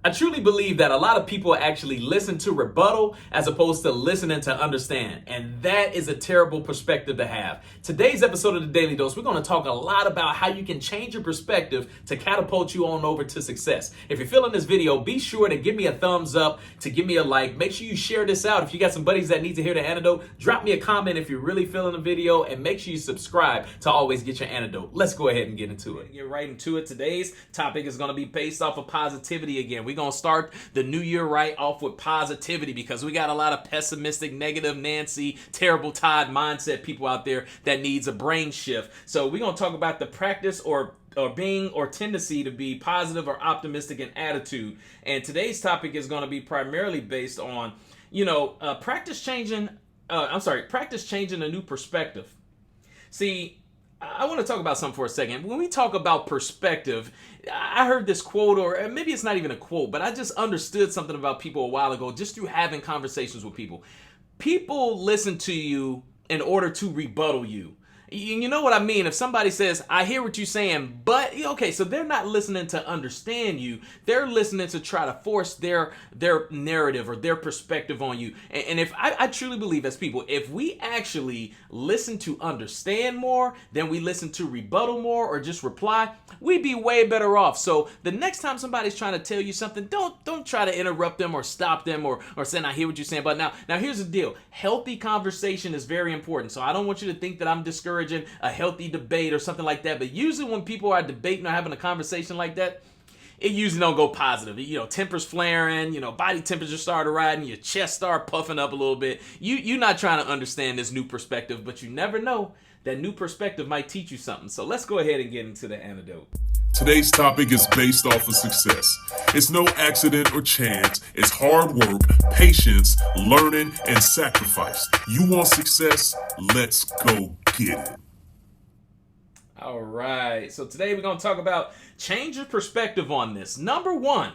I truly believe that a lot of people actually listen to rebuttal as opposed to listening to understand. And that is a terrible perspective to have. Today's episode of the Daily Dose, we're going to talk a lot about how you can change your perspective to catapult you on over to success. If you're feeling this video, be sure to give me a thumbs up, to give me a like. Make sure you share this out. If you got some buddies that need to hear the antidote, drop me a comment if you're really feeling the video, and make sure you subscribe to always get your antidote. Let's go ahead and get into it. Get right into it. Today's topic is going to be based off of positivity again. We're going to start the new year right off with positivity because we got a lot of pessimistic, negative Nancy, terrible Todd mindset people out there that needs a brain shift. So we're going to talk about the practice or tendency to be positive or optimistic in attitude. And today's topic is going to be primarily based on, practice changing a new perspective. See, I want to talk about something for a second. When we talk about perspective, I heard this quote, or maybe it's not even a quote, but I just understood something about people a while ago just through having conversations with people. People listen to you in order to rebuttal you. You know what I mean? If somebody says, I hear what you're saying, but, okay, so they're not listening to understand you. They're listening to try to force their narrative or their perspective on you. And if I truly believe as people, if we actually listen to understand more than we listen to rebuttal more or just reply, we'd be way better off. So the next time somebody's trying to tell you something, don't try to interrupt them or stop them or saying, I hear what you're saying. But now here's the deal. Healthy conversation is very important. So I don't want you to think that I'm discouraging a healthy debate or something like that. But usually when people are debating or having a conversation like that, it usually don't go positive. Tempers flaring, body temperature started riding, your chest start puffing up a little bit. You're not trying to understand this new perspective, but you never know. That new perspective might teach you something. So let's go ahead and get into the antidote. Today's topic is based off of success. It's no accident or chance. It's hard work, patience, learning, and sacrifice. You want success? Let's go get it. All right. So today we're going to talk about change your perspective on this. Number one,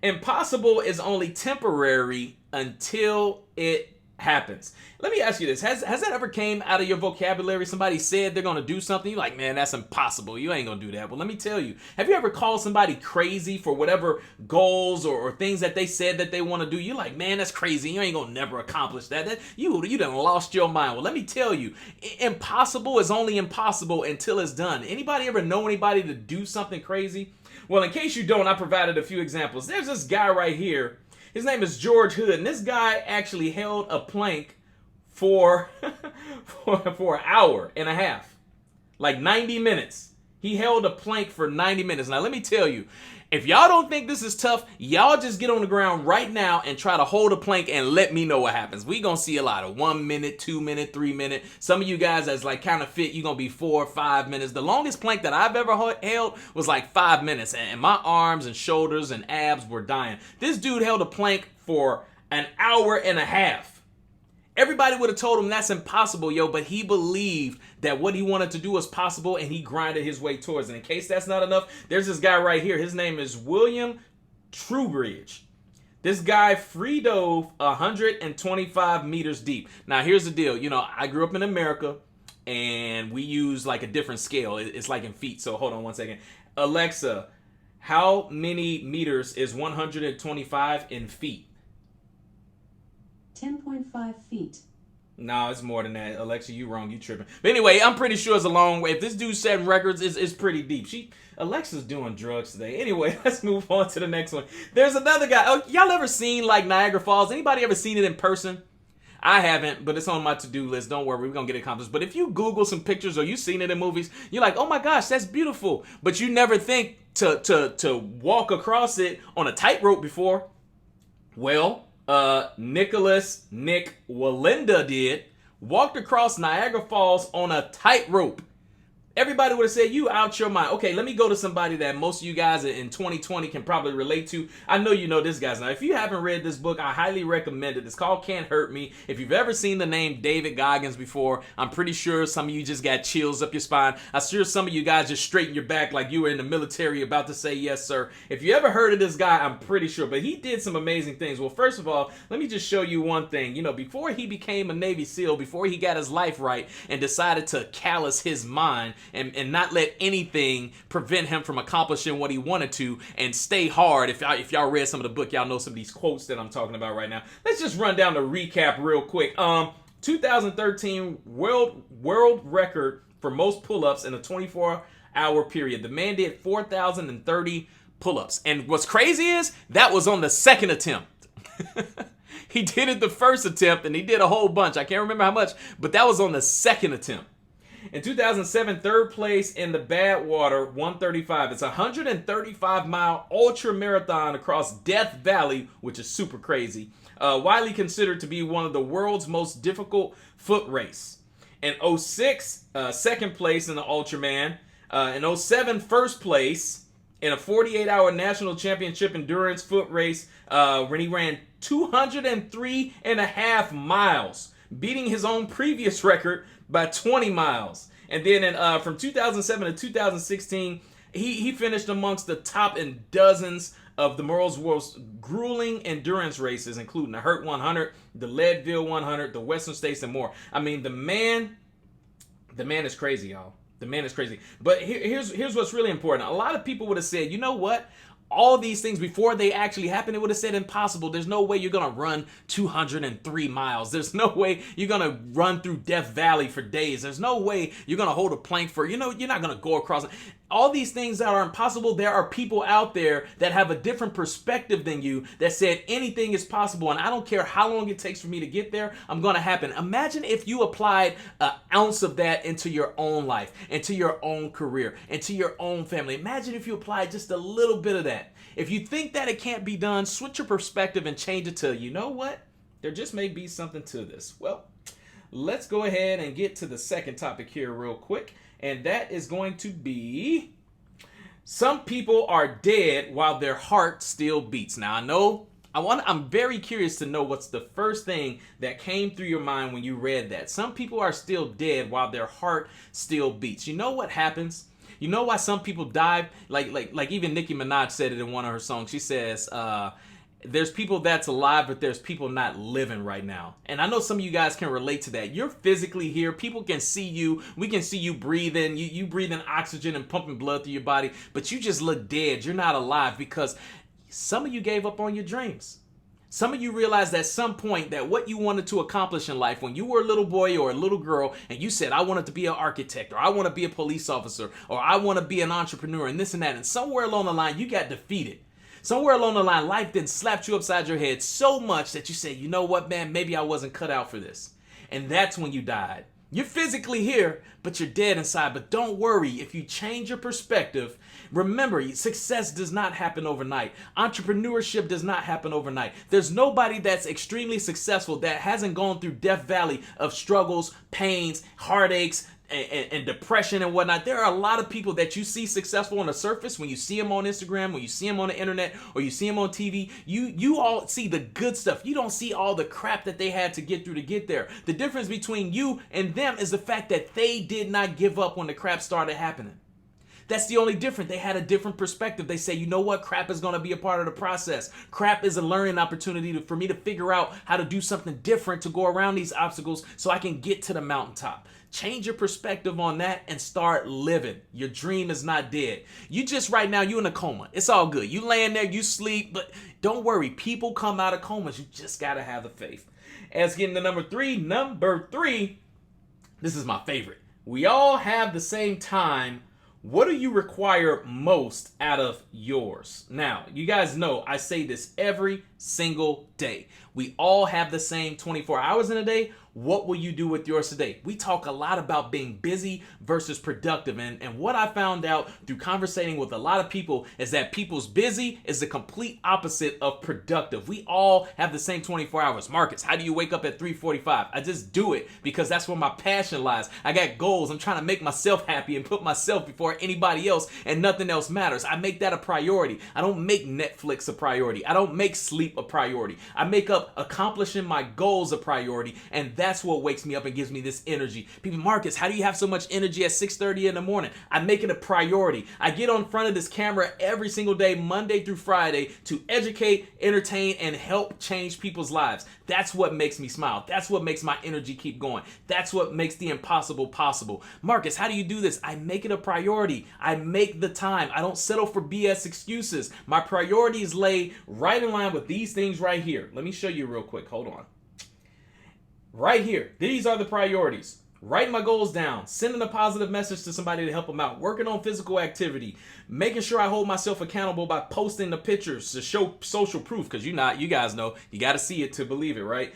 impossible is only temporary until it happens. Let me ask you this. Has that ever came out of your vocabulary? Somebody said they're going to do something. You're like, man, that's impossible. You ain't going to do that. Well, let me tell you. Have you ever called somebody crazy for whatever goals or things that they said that they want to do? You're like, man, that's crazy. You ain't going to never accomplish that. You done lost your mind. Well, let me tell you. Impossible is only impossible until it's done. Anybody ever know anybody to do something crazy? Well, in case you don't, I provided a few examples. There's this guy right here. His name is George Hood, and this guy actually held a plank for an hour and a half, like 90 minutes. He held a plank for 90 minutes. Now, let me tell you, if y'all don't think this is tough, y'all just get on the ground right now and try to hold a plank and let me know what happens. We gonna see a lot of 1 minute, 2 minute, 3 minute. Some of you guys that's like kind of fit, you're gonna be 4 or 5 minutes. The longest plank that I've ever held was like 5 minutes, and my arms and shoulders and abs were dying. This dude held a plank for an hour and a half. Everybody would have told him that's impossible, but he believed that what he wanted to do was possible, and he grinded his way towards it. In case that's not enough, there's this guy right here. His name is William Trubridge. This guy free dove 125 meters deep. Now, here's the deal. I grew up in America, and we use like a different scale. It's like in feet. So hold on one second. Alexa, how many meters is 125 in feet? 10.5 feet. No, it's more than that. Alexa, you wrong. You tripping. But anyway, I'm pretty sure it's a long way. If this dude's setting records, it's pretty deep. Alexa's doing drugs today. Anyway, let's move on to the next one. There's another guy. Oh, y'all ever seen like Niagara Falls? Anybody ever seen it in person? I haven't, but it's on my to-do list. Don't worry, we're going to get it accomplished. But if you Google some pictures or you've seen it in movies, you're like, oh my gosh, that's beautiful. But you never think to walk across it on a tightrope before. Well, Nick Walinda did, walked across Niagara Falls on a tightrope. Everybody would have said, you out your mind. Okay, let me go to somebody that most of you guys in 2020 can probably relate to. I know you know this guy's now. If you haven't read this book, I highly recommend it. It's called Can't Hurt Me. If you've ever seen the name David Goggins before, I'm pretty sure some of you just got chills up your spine. I'm sure some of you guys just straightened your back like you were in the military about to say yes, sir. If you ever heard of this guy, I'm pretty sure. But he did some amazing things. Well, first of all, let me just show you one thing. Before he became a Navy SEAL, before he got his life right and decided to callous his mind, and not let anything prevent him from accomplishing what he wanted to, and stay hard. If y'all read some of the book, y'all know some of these quotes that I'm talking about right now. Let's just run down the recap real quick. 2013 world record for most pull-ups in a 24-hour period. The man did 4,030 pull-ups. And what's crazy is that was on the second attempt. He did it the first attempt, and he did a whole bunch. I can't remember how much, but that was on the second attempt. In 2007, third place in the Badwater 135. It's a 135-mile ultra marathon across Death Valley, which is super crazy. Widely considered to be one of the world's most difficult foot race. In 2006, second place in the Ultraman. In 2007, first place in a 48-hour national championship endurance foot race when he ran 203 and a half miles, beating his own previous record by 20 miles. And then from 2007 to 2016, he finished amongst the top in dozens of the world's grueling endurance races, including the Hurt 100, the Leadville 100, the Western States, and more. I mean, the man is crazy, y'all. The man is crazy. But here's what's really important. A lot of people would have said, you know what? All these things before they actually happened, it would have said impossible. There's no way you're going to run 203 miles. There's no way you're going to run through Death Valley for days. There's no way you're going to hold a plank for, you're not going to go across it. All these things that are impossible, there are people out there that have a different perspective than you that said anything is possible, and I don't care how long it takes for me to get there, I'm going to happen. Imagine if you applied an ounce of that into your own life, into your own career, into your own family. Imagine if you applied just a little bit of that. If you think that it can't be done, switch your perspective and change it to, you know what? There just may be something to this. Well, let's go ahead and get to the second topic here real quick. And that is going to be, some people are dead while their heart still beats. Now, I'm very curious to know what's the first thing that came through your mind when you read that. Some people are still dead while their heart still beats. You know what happens? You know why some people die? Like even Nicki Minaj said it in one of her songs. She says, there's people that's alive, but there's people not living right now. And I know some of you guys can relate to that. You're physically here. People can see you. We can see you breathing. You breathing oxygen and pumping blood through your body, but you just look dead. You're not alive because some of you gave up on your dreams. Some of you realized at some point that what you wanted to accomplish in life when you were a little boy or a little girl and you said, I wanted to be an architect, or I want to be a police officer, or I want to be an entrepreneur, and this and that. And somewhere along the line, you got defeated. Somewhere along the line, life then slapped you upside your head so much that you said, you know what, man, maybe I wasn't cut out for this. And that's when you died. You're physically here, but you're dead inside. But don't worry, if you change your perspective, remember, success does not happen overnight. Entrepreneurship does not happen overnight. There's nobody that's extremely successful that hasn't gone through Death Valley of struggles, pains, heartaches, and depression and whatnot. There are a lot of people that you see successful on the surface. When you see them on Instagram, when you see them on the internet, or you see them on TV, you all see the good stuff. You don't see all the crap that they had to get through to get there. The difference between you and them is the fact that they did not give up when the crap started happening. That's the only difference. They had a different perspective. They say, you know what? Crap is going to be a part of the process. Crap is a learning opportunity for me to figure out how to do something different to go around these obstacles so I can get to the mountaintop. Change your perspective on that and start living. Your dream is not dead. You just right now, you in a coma. It's all good. You laying there, you sleep, but don't worry. People come out of comas. You just got to have the faith. As getting to number three, this is my favorite. We all have the same time. What do you require most out of yours? Now, you guys know I say this every single day. We all have the same 24 hours in a day. What will you do with yours today? We talk a lot about being busy versus productive. And what I found out through conversating with a lot of people is that people's busy is the complete opposite of productive. We all have the same 24 hours. Markiss, how do you wake up at 3:45? I just do it because that's where my passion lies. I got goals. I'm trying to make myself happy and put myself before anybody else, and nothing else matters. I make that a priority. I don't make Netflix a priority. I don't make sleep sleep a priority. I make up accomplishing my goals a priority, and that's what wakes me up and gives me this energy. People, Markiss, how do you have so much energy at 6:30 in the morning? I make it a priority. I get on front of this camera every single day, Monday through Friday, to educate, entertain, and help change people's lives. That's what makes me smile. That's what makes my energy keep going. That's what makes the impossible possible. Markiss, how do you do this? I make it a priority. I make the time. I don't settle for BS excuses. My priorities lay right in line with these things right here. Let me show you real quick. Hold on. Right here. These are the priorities. Writing my goals down, sending a positive message to somebody to help them out, working on physical activity, making sure I hold myself accountable by posting the pictures to show social proof, because you guys know you got to see it to believe it, right?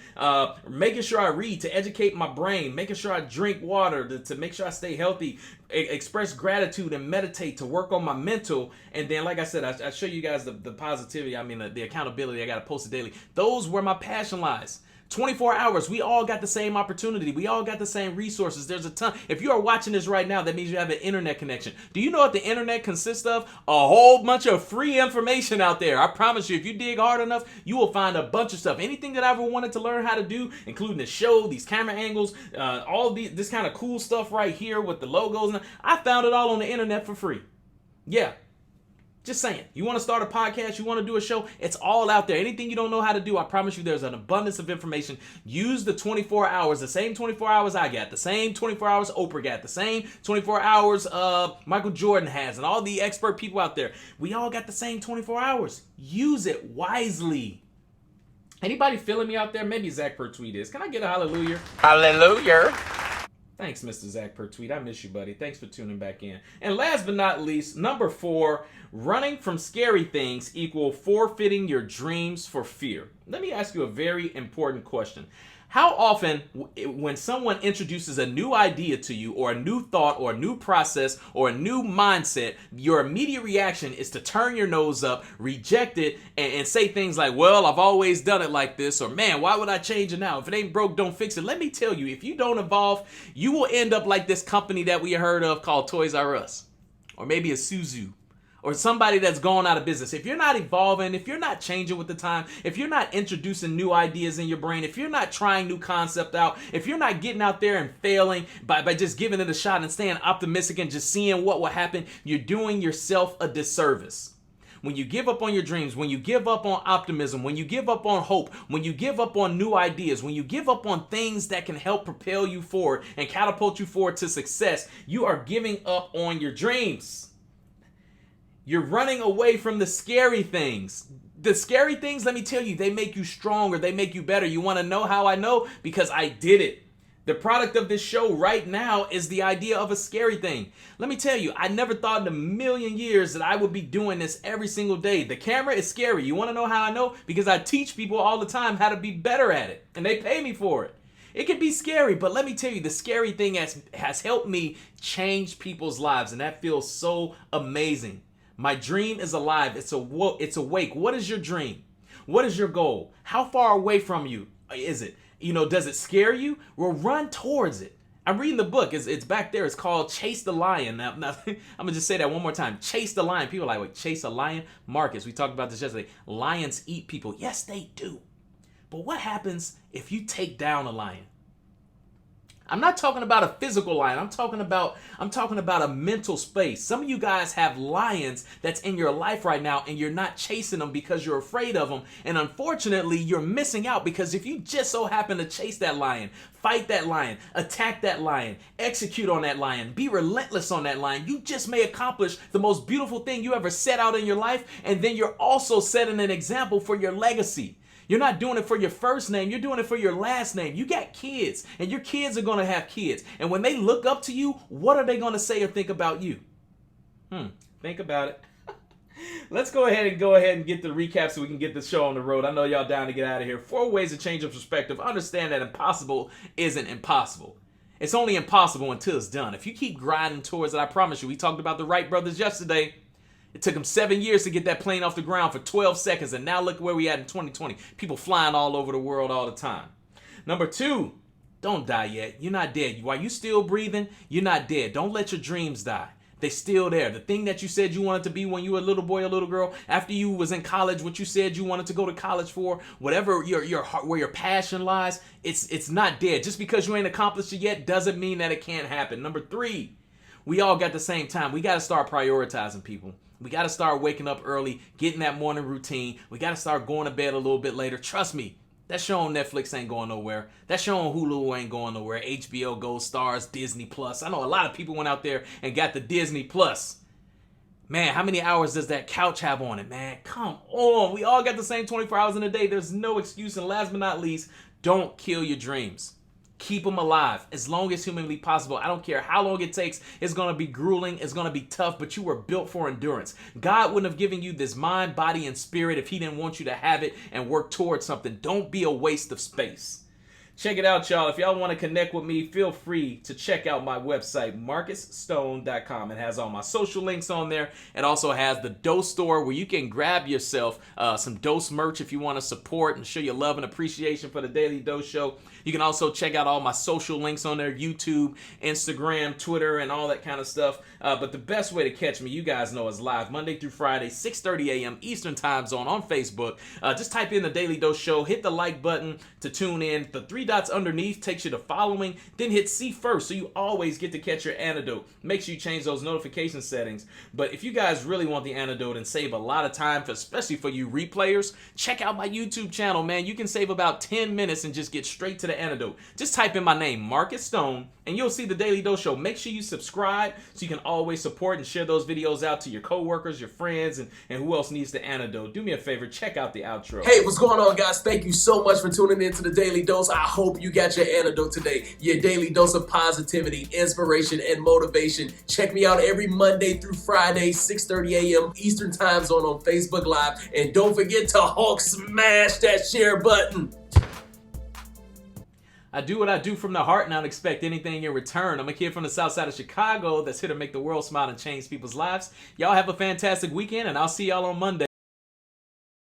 Making sure I read to educate my brain, making sure I drink water to make sure I stay healthy, express gratitude and meditate to work on my mental. And then, like I said, I show you guys the positivity, the accountability. I got to post it daily. Those where my passion lies. 24 hours, we all got the same opportunity. We all got the same resources. There's a ton. If you are watching this right now, that means you have an internet connection. Do you know what the internet consists of? A whole bunch of free information out there. I promise you, if you dig hard enough, you will find a bunch of stuff. Anything that I ever wanted to learn how to do, including the show, these camera angles, this kind of cool stuff right here with the logos, I found it all on the internet for free. Yeah. Just saying, you want to start a podcast, you want to do a show, it's all out there. Anything you don't know how to do, I promise you there's an abundance of information. Use the 24 hours, the same 24 hours I got, the same 24 hours Oprah got, the same 24 hours Michael Jordan has, and all the expert people out there. We all got the same 24 hours. Use it wisely. Anybody feeling me out there? Maybe Zach per tweet is. Can I get a hallelujah? Hallelujah. Thanks, Mr. Zach per tweet. I miss you, buddy. Thanks for tuning back in. And last but not least, number 4, running from scary things equal forfeiting your dreams for fear. Let me ask you a very important question. How often, when someone introduces a new idea to you, or a new thought, or a new process, or a new mindset, your immediate reaction is to turn your nose up, reject it, and say things like, well, I've always done it like this, or man, why would I change it now? If it ain't broke, don't fix it. Let me tell you, if you don't evolve, you will end up like this company that we heard of called Toys R Us, or maybe a Suzu, or somebody that's gone out of business. If you're not evolving, if you're not changing with the time, if you're not introducing new ideas in your brain, if you're not trying new concept out, if you're not getting out there and failing by just giving it a shot and staying optimistic and just seeing what will happen, you're doing yourself a disservice. When you give up on your dreams, when you give up on optimism, when you give up on hope, when you give up on new ideas, when you give up on things that can help propel you forward and catapult you forward to success, you are giving up on your dreams. You're running away from the scary things. The scary things, let me tell you, they make you stronger. They make you better. You want to know how I know? Because I did it. The product of this show right now is the idea of a scary thing. Let me tell you, I never thought in a million years that I would be doing this every single day. The camera is scary. You want to know how I know? Because I teach people all the time how to be better at it. And they pay me for it. It can be scary, but let me tell you, the scary thing has helped me change people's lives. And that feels so amazing. My dream is alive. It's awake. What is your dream? What is your goal? How far away from you is it? Does it scare you? Well, run towards it. I'm reading the book. It's back there. It's called Chase the Lion. Now, I'm going to just say that one more time. Chase the Lion. People are like, wait, chase a lion? Markiss, we talked about this yesterday. Lions eat people. Yes, they do. But what happens if you take down a lion? I'm not talking about a physical lion. I'm talking about a mental space. Some of you guys have lions that's in your life right now, and you're not chasing them because you're afraid of them. And unfortunately, you're missing out, because if you just so happen to chase that lion, fight that lion, attack that lion, execute on that lion, be relentless on that lion, you just may accomplish the most beautiful thing you ever set out in your life. And then you're also setting an example for your legacy. You're not doing it for your first name. You're doing it for your last name. You got kids, and your kids are going to have kids. And when they look up to you, what are they going to say or think about you? Think about it. Let's go ahead and get the recap so we can get the show on the road. I know y'all down to get out of here. 4 ways to change your perspective. Understand that impossible isn't impossible. It's only impossible until it's done. If you keep grinding towards it, I promise you, we talked about the Wright brothers yesterday. It took them 7 years to get that plane off the ground for 12 seconds, and now look where we at in 2020. People flying all over the world all the time. Number 2, don't die yet. You're not dead. While you're still breathing, you're not dead. Don't let your dreams die. They still there. The thing that you said you wanted to be when you were a little boy or little girl, after you was in college, what you said you wanted to go to college for, whatever your heart, where your passion lies, it's not dead. Just because you ain't accomplished it yet doesn't mean that it can't happen. Number 3, we all got the same time. We got to start prioritizing, people. We got to start waking up early, getting that morning routine. We got to start going to bed a little bit later. Trust me. That show on Netflix ain't going nowhere. That show on Hulu ain't going nowhere. HBO Go, Stars, Disney Plus. I know a lot of people went out there and got the Disney Plus. Man, how many hours does that couch have on it, man? Come on. We all got the same 24 hours in a day. There's no excuse. And last but not least, don't kill your dreams. Keep them alive as long as humanly possible. I don't care how long it takes. It's going to be grueling. It's going to be tough, but you were built for endurance. God wouldn't have given you this mind, body, and spirit if he didn't want you to have it and work towards something. Don't be a waste of space. Check it out, y'all. If y'all want to connect with me, feel free to check out my website, markissstone.com. It has all my social links on there. It also has the Dose store where you can grab yourself some Dose merch if you want to support and show your love and appreciation for the Daily Dose Show. You can also check out all my social links on there, YouTube, Instagram, Twitter, and all that kind of stuff. But the best way to catch me, you guys know, is live Monday through Friday, 6:30 a.m. Eastern Time Zone on Facebook. Just type in the Daily Dose Show, hit the like button to tune in. The 3 dots underneath takes you to following, then hit see first so you always get to catch your antidote. Make sure you change those notification settings. But if you guys really want the antidote and save a lot of time, especially for you replayers, check out my YouTube channel, man. You can save about 10 minutes and just get straight to the antidote. Just type in my name, Markiss Stone, and you'll see the Daily Dose Show. Make sure you subscribe so you can always support and share those videos out to your coworkers, your friends, and who else needs the antidote. Do me a favor, check out the outro. Hey, what's going on, guys? Thank you so much for tuning in to the Daily Dose. I hope you got your antidote today. Your daily dose of positivity, inspiration, and motivation. Check me out every Monday through Friday, 6:30 a.m. Eastern Time Zone on Facebook Live. And don't forget to Hulk smash that share button. I do what I do from the heart and I don't expect anything in return. I'm a kid from the south side of Chicago that's here to make the world smile and change people's lives. Y'all have a fantastic weekend, and I'll see y'all on Monday.